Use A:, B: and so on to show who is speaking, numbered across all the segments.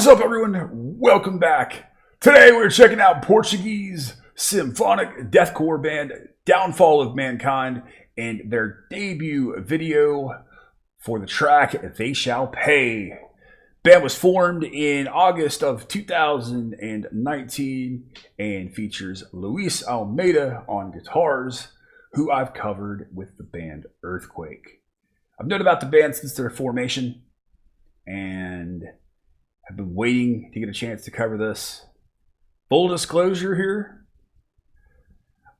A: What is up, everyone? Welcome back. Today we're checking out Portuguese symphonic deathcore band Downfall of Mankind and their debut video for the track They Shall Pay. Band was formed in August of 2019 and features Luis Almeida on guitars, who I've covered with the band Earthquake. I've known about the band since their formation and I've been waiting to get a chance to cover this. Full disclosure here,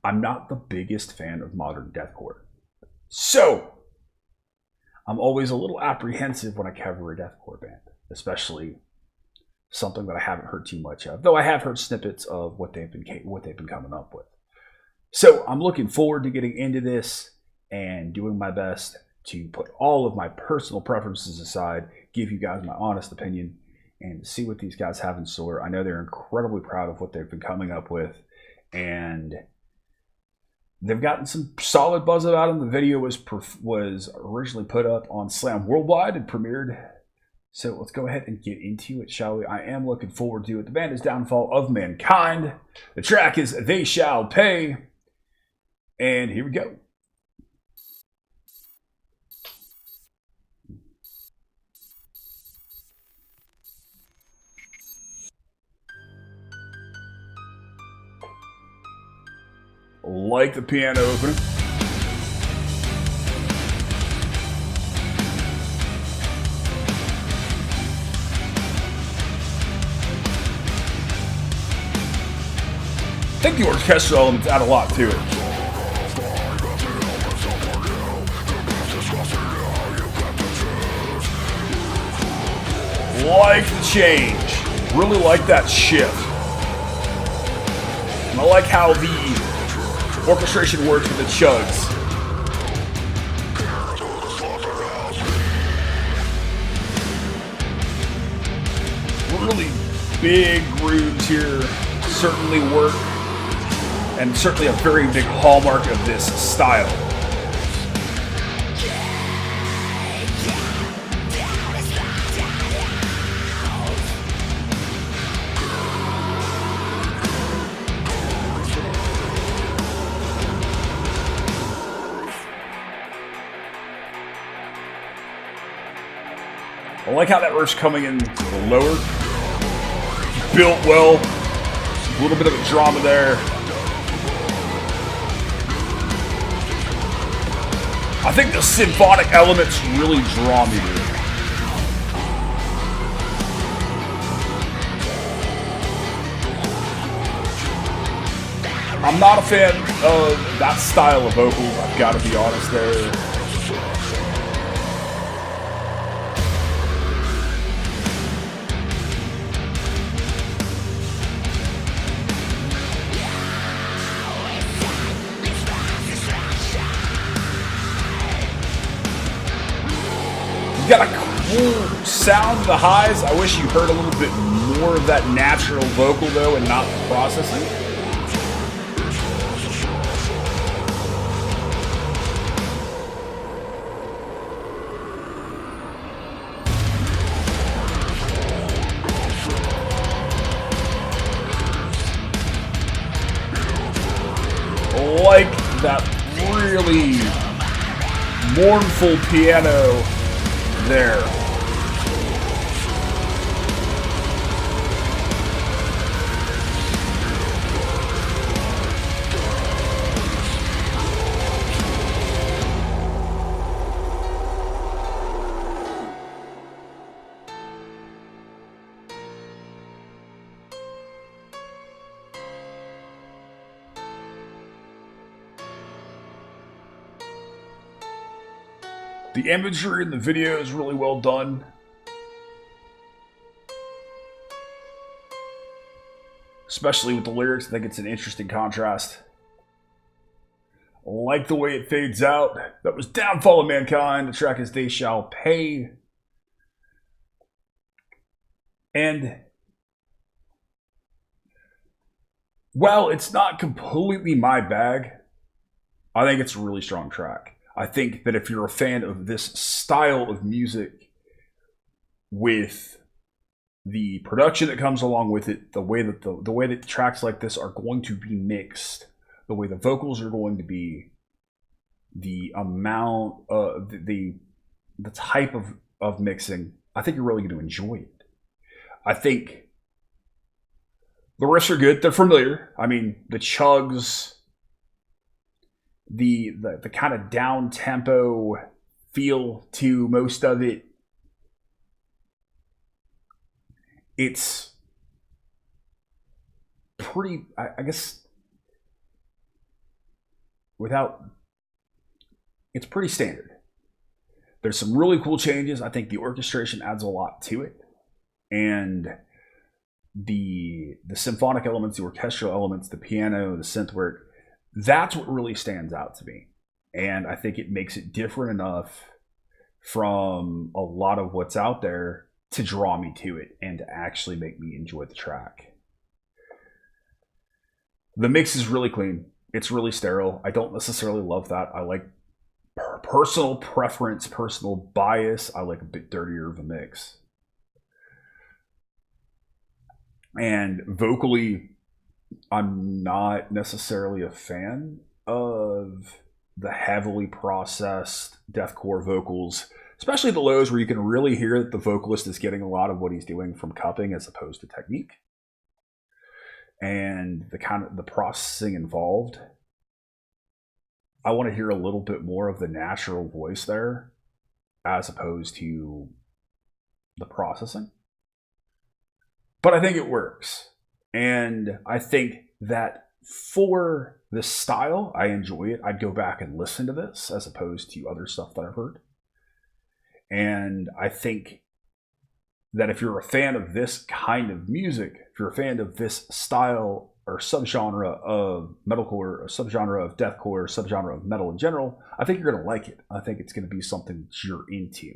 A: I'm not the biggest fan of modern deathcore. So, I'm always a little apprehensive when I cover a deathcore band, especially something that I haven't heard too much of, though I have heard snippets of what they've been coming up with. So, I'm looking forward to getting into this and doing my best to put all of my personal preferences aside, give you guys my honest opinion, and see what these guys have in store. I know they're incredibly proud of what they've been coming up with, and they've gotten some solid buzz about them. The video was originally put up on Slam Worldwide and premiered. So let's go ahead and get into it, shall we? I am looking forward to it. The band is Downfall of Mankind. The track is They Shall Pay. And here we go. Like the piano opener. I think the orchestral elements add a lot to it. Like the change. Really like that shift. And I like how the orchestration works with the chugs. Really big grooves here certainly work, and certainly a very big hallmark of this style. I like how that riff's coming in lower. Built well. A little bit of a drama there. I think the symphonic elements really draw me to it. I'm not a fan of that style of vocals, I've got to be honest there. Got a cool sound to the highs. I wish you heard a little bit more of that natural vocal though and not the processing. I like that really mournful piano there. The imagery in the video is really well done. Especially with the lyrics, I think it's an interesting contrast. I like the way it fades out. That was Downfall of Mankind. The track is They Shall Pay. And while it's not completely my bag, I think it's a really strong track. I think that if you're a fan of this style of music with the production that comes along with it, the way that tracks like this are going to be mixed, the way the vocals are going to be, the amount of the type of mixing, I think you're really going to enjoy it. I think the riffs are good. They're familiar. I mean, the chugs, the kind of down tempo feel to most of it. It's pretty, I guess, it's pretty standard. There's some really cool changes. I think the orchestration adds a lot to it. And the symphonic elements, the orchestral elements, the piano, the synth work, that's what really stands out to me. And I think it makes it different enough from a lot of what's out there to draw me to it and to actually make me enjoy the track. The mix is really clean. It's really sterile. I don't necessarily love that. I like personal preference, personal bias. I like a bit dirtier of a mix. And vocally, I'm not necessarily a fan of the heavily processed deathcore vocals, especially the lows where you can really hear that the vocalist is getting a lot of what he's doing from cupping as opposed to technique. And the kind of the processing involved. I want to hear a little bit more of the natural voice there as opposed to the processing. But I think it works. And I think that for the style, I enjoy it. I'd go back and listen to this as opposed to other stuff that I've heard. And I think that if you're a fan of this kind of music, if you're a fan of this style or subgenre of metalcore, or subgenre of deathcore, or subgenre of metal in general, I think you're going to like it. I think it's going to be something that you're into.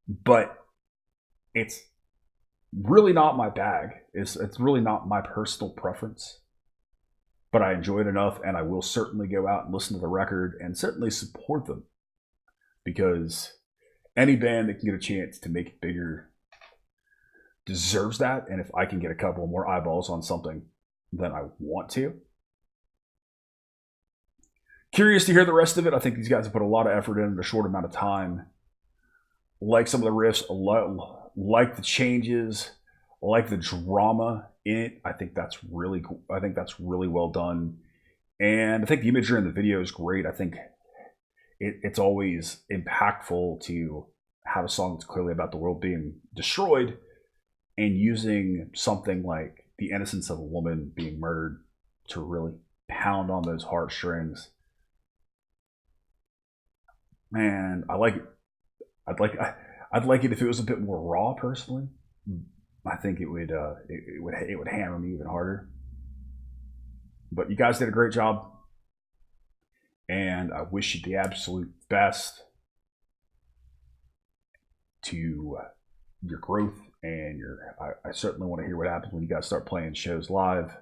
A: But it's really not my bag. It's really not my personal preference. But I enjoy it enough, and I will certainly go out and listen to the record and certainly support them. Because any band that can get a chance to make it bigger deserves that. And if I can get a couple more eyeballs on something, then I want to. Curious to hear the rest of it. I think these guys have put a lot of effort in a short amount of time. Like some of the riffs, like the changes, like the drama in it. I think that's really cool. I think that's really well done. And I think the imagery in the video is great. I think it's always impactful to have a song that's clearly about the world being destroyed and using something like the innocence of a woman being murdered to really pound on those heartstrings. Man, I like it. I'd like it if it was a bit more raw. Personally, I think it would hammer me even harder. But you guys did a great job. And I wish you the absolute best to your growth and I certainly want to hear what happens when you guys start playing shows live.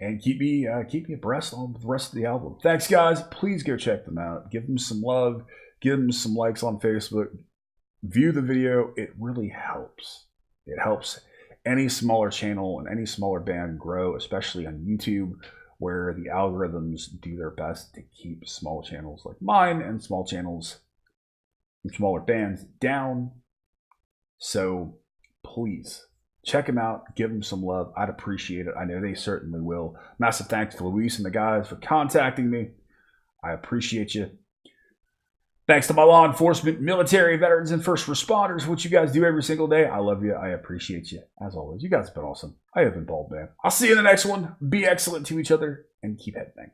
A: And keep me abreast on the rest of the album. Thanks, guys. Please go check them out. Give them some love. Give them some likes on Facebook. View the video. It really helps. It helps any smaller channel and any smaller band grow, especially on YouTube, where the algorithms do their best to keep small channels like mine and small channels and smaller bands down. So please check them out. Give them some love. I'd appreciate it. I know they certainly will. Massive thanks to Luis and the guys for contacting me. I appreciate you. Thanks to my law enforcement, military, veterans, and first responders, what you guys do every single day. I love you. I appreciate you. As always, you guys have been awesome. I have been Baldman. I'll see you in the next one. Be excellent to each other and keep headbanging.